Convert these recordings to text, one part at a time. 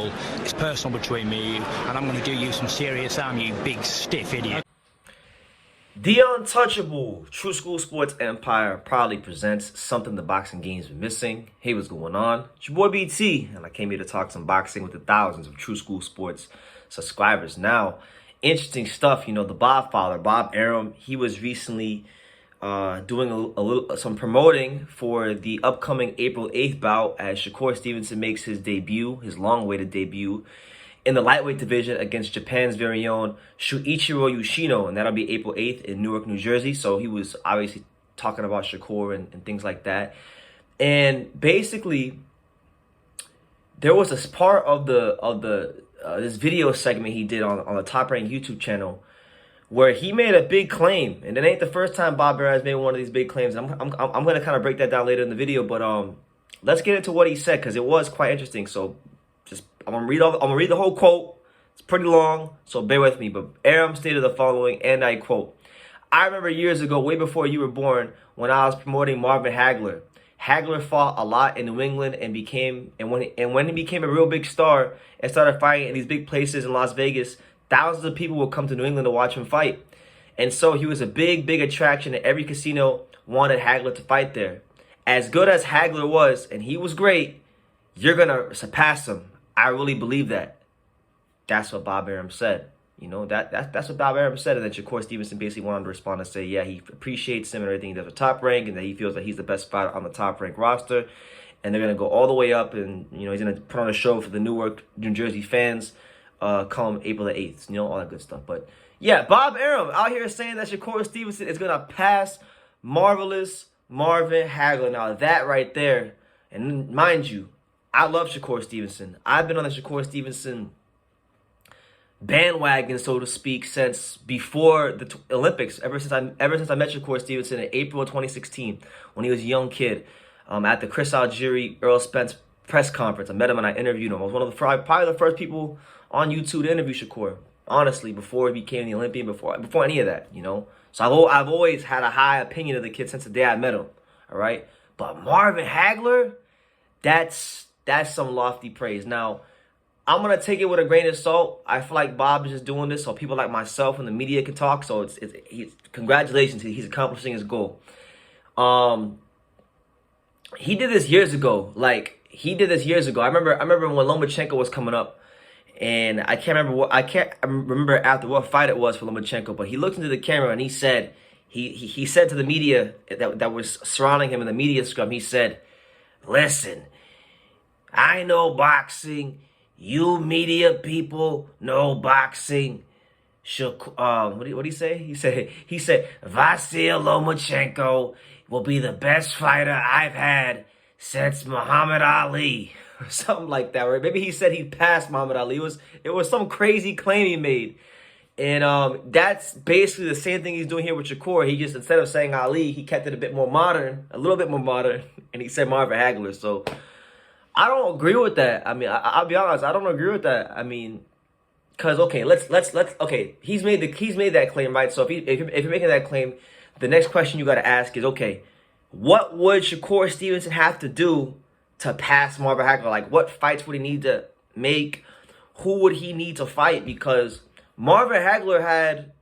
football. It's personal between me and you, and I'm going to do you some serious harm, you big stiff idiot. The Untouchable True School Sports Empire proudly presents something the boxing game's been missing. Hey, what's going on? It's your boy BT, and I came here to talk some boxing with the thousands of True School Sports subscribers. Now, interesting stuff. You know, the Bob father, Bob Arum, he was recently doing some promoting for the upcoming April 8th bout as Shakur Stevenson makes his debut, his long-awaited debut, in the lightweight division against Japan's very own Shuichiro Yoshino, and that'll be April 8th in Newark, New Jersey. So he was obviously talking about Shakur and things like that. And basically, there was this part of this video segment he did on the Top Rank YouTube channel where he made a big claim, and it ain't the first time Bob Arum has made one of these big claims. I'm going to kind of break that down later in the video, but let's get into what he said because it was quite interesting. So I'm gonna read the whole quote. It's pretty long, so bear with me. But Arum stated the following, and I quote: "I remember years ago, way before you were born, when I was promoting Marvin Hagler. Hagler fought a lot in New England and when he became a real big star and started fighting in these big places in Las Vegas, thousands of people would come to New England to watch him fight. And so he was a big attraction, and every casino wanted Hagler to fight there. As good as Hagler was, and he was great, you're gonna surpass him. I really believe that." That's what Bob Arum said. You know, that's what Bob Arum said. And then Shakur Stevenson basically wanted to respond and say, yeah, he appreciates him and everything he does at Top Rank, and that he feels that he's the best fighter on the Top Rank roster. And they're going to go all the way up, and, you know, he's going to put on a show for the Newark, New Jersey fans come April the 8th. You know, all that good stuff. But, yeah, Bob Arum out here saying that Shakur Stevenson is going to pass marvelous Marvin Hagler. Now, that right there, and mind you, I love Shakur Stevenson. I've been on the Shakur Stevenson bandwagon, so to speak, since before the Olympics. Ever since I met Shakur Stevenson in April of 2016, when he was a young kid, at the Chris Algieri Earl Spence press conference. I met him and I interviewed him. I was one of the probably the first people on YouTube to interview Shakur. Honestly, before he became the Olympian, before any of that, you know. So I've always had a high opinion of the kid since the day I met him. All right, but Marvin Hagler, that's some lofty praise. Now, I'm going to take it with a grain of salt. I feel like Bob is just doing this so people like myself and the media can talk. So congratulations, he's accomplishing his goal. He did this years ago. I remember when Lomachenko was coming up, and I can't remember after what fight it was for Lomachenko, but he looked into the camera and he said, he said to the media that was surrounding him in the media scrum, he said, "Listen, I know boxing. You media people know boxing. What did he say? He said Vasyl Lomachenko will be the best fighter I've had since Muhammad Ali," or something like that. Right? Maybe he said he passed Muhammad Ali. It was some crazy claim he made, and that's basically the same thing he's doing here with Shakur. He just, instead of saying Ali, he kept it a little bit more modern, and he said Marvin Hagler. So I don't agree with that. I mean, I'll be honest. I don't agree with that. I mean, cause okay, let's okay. He's made that claim, right? So if you're making that claim, the next question you got to ask is, okay, what would Shakur Stevenson have to do to pass Marvin Hagler? Like, what fights would he need to make? Who would he need to fight? Because Marvin Hagler had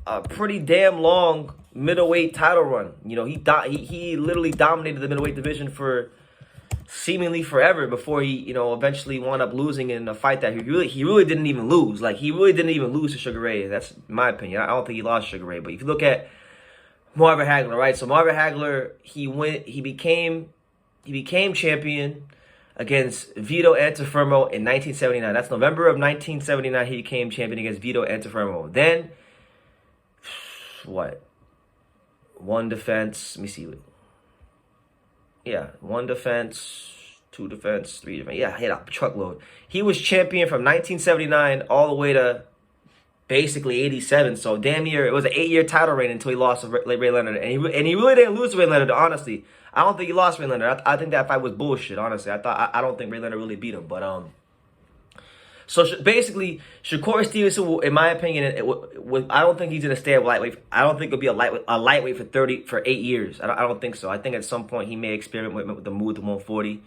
a pretty damn long middleweight title run. You know, he literally dominated the middleweight division for seemingly forever before he, you know, eventually wound up losing in a fight that he really didn't even lose. Like, he really didn't even lose to Sugar Ray. That's my opinion. I don't think he lost Sugar Ray. But if you look at Marvin Hagler, right? So Marvin Hagler, he became champion against Vito Antuofermo in 1979. That's November of 1979. He became champion against Vito Antuofermo. Then, what? One defense. Let me see. Yeah, one defense, two defense, three defense. Yeah, he had a truckload. He was champion from 1979 all the way to basically 87. So damn near, it was an 8-year title reign until he lost to Ray Leonard. And he really didn't lose to Ray Leonard, honestly. I don't think he lost Ray Leonard. I think that fight was bullshit, honestly. I don't think Ray Leonard really beat him. But so basically, Shakur Stevenson, in my opinion, I don't think he's gonna stay at lightweight. I don't think it'll be a lightweight for 8 years. I don't think so. I think at some point he may experiment with the move to 140.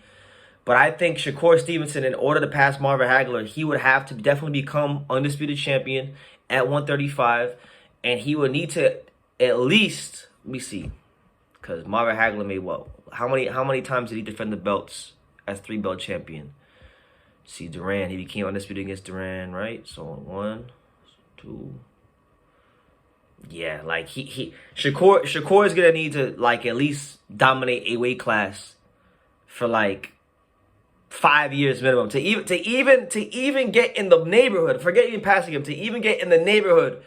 But I think Shakur Stevenson, in order to pass Marvin Hagler, he would have to definitely become undisputed champion at 135. And he would need to at least, let me see, because Marvin Hagler made what? How many times did he defend the belts as 3-belt champion? See, Duran, he became undisputed against Duran, right? So 1, 2. Yeah, like Shakur is gonna need to like at least dominate a weight class for like 5 years minimum to even get in the neighborhood. Forget even passing him, to even get in the neighborhood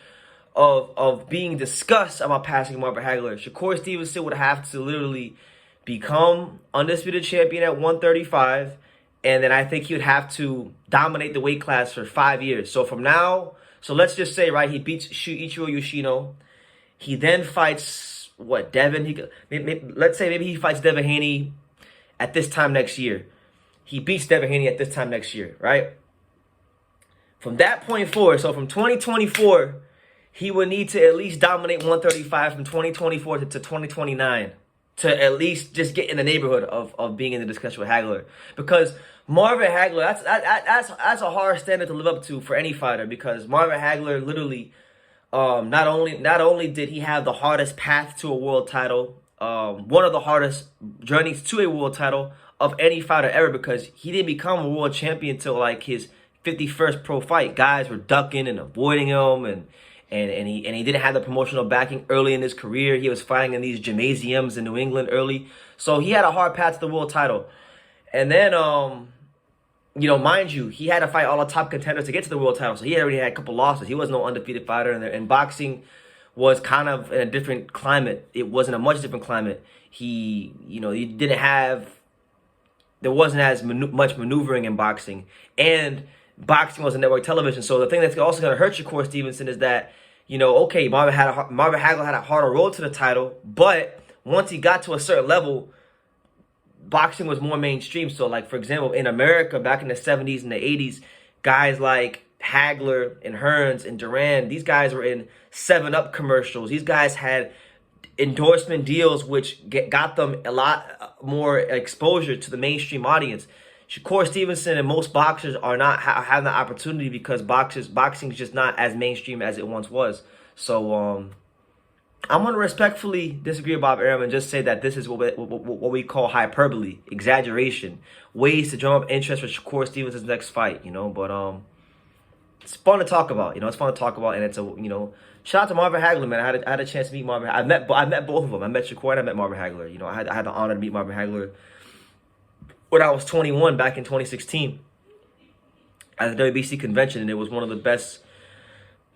of being discussed about passing Marvin Hagler. Shakur Stevenson would have to literally become undisputed champion at 135, and then I think he would have to dominate the weight class for 5 years. So from now, so let's just say, right, he beats Ichiro Yoshino. He then fights, what, Devin? Let's say maybe he fights Devin Haney at this time next year. He beats Devin Haney at this time next year, right? From that point forward, so from 2024, he would need to at least dominate 135 from 2024 to 2029 to at least just get in the neighborhood of being in the discussion with Hagler. Because Marvin Hagler, that's a hard standard to live up to for any fighter, because Marvin Hagler literally, not only did he have the hardest path to a world title, one of the hardest journeys to a world title of any fighter ever, because he didn't become a world champion until like his 51st pro fight. Guys were ducking and avoiding him, and he didn't have the promotional backing early in his career. He was fighting in these gymnasiums in New England early, so he had a hard path to the world title. And then, you know, mind you, he had to fight all the top contenders to get to the world title, so he already had a couple losses. He was no undefeated fighter, and boxing was kind of in a different climate. It wasn't a much different climate. He didn't have, there wasn't as much maneuvering in boxing, and boxing was on network television. So the thing that's also going to hurt Shakur Stevenson is that, you know, okay, Marvin Hagler had a harder road to the title, but once he got to a certain level, boxing was more mainstream. So, like, for example, in America back in the 70s and the 80s, guys like Hagler and Hearns and Duran, these guys were in 7-Up commercials. These guys had endorsement deals which got them a lot more exposure to the mainstream audience. Shakur Stevenson and most boxers are not having the opportunity because boxing is just not as mainstream as it once was. So I'm going to respectfully disagree with Bob Arum and just say that this is what we call hyperbole, exaggeration, ways to drum up interest for Shakur Stevenson's next fight, you know. But it's fun to talk about, you know. It's fun to talk about, and it's a, you know, shout out to Marvin Hagler, man. I had a chance to meet Marvin. I met both of them. I met Shakur and I met Marvin Hagler. You know, I had the honor to meet Marvin Hagler when I was 21 back in 2016 at the WBC convention, and it was one of the best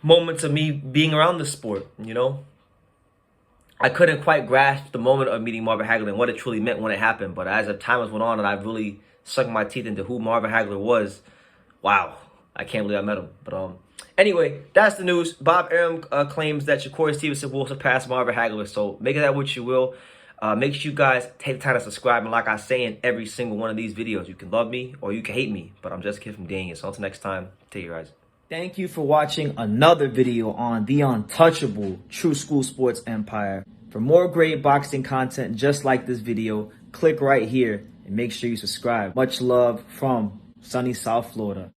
moments of me being around the sport, you know. I couldn't quite grasp the moment of meeting Marvin Hagler and what it truly meant when it happened, but as the time went on and I really sunk my teeth into who Marvin Hagler was, wow, I can't believe I met him. But anyway, that's the news. Bob Arum claims that Shakur Stevenson will surpass Marvin Hagler, so make of that what you will. Make sure you guys take the time to subscribe, and like I say in every single one of these videos, you can love me or you can hate me, but I'm just a kid from Daniel. So until next time, take care, guys. Thank you for watching another video on the untouchable True School Sports Empire. For more great boxing content just like this video, click right here and make sure you subscribe. Much love from sunny South Florida.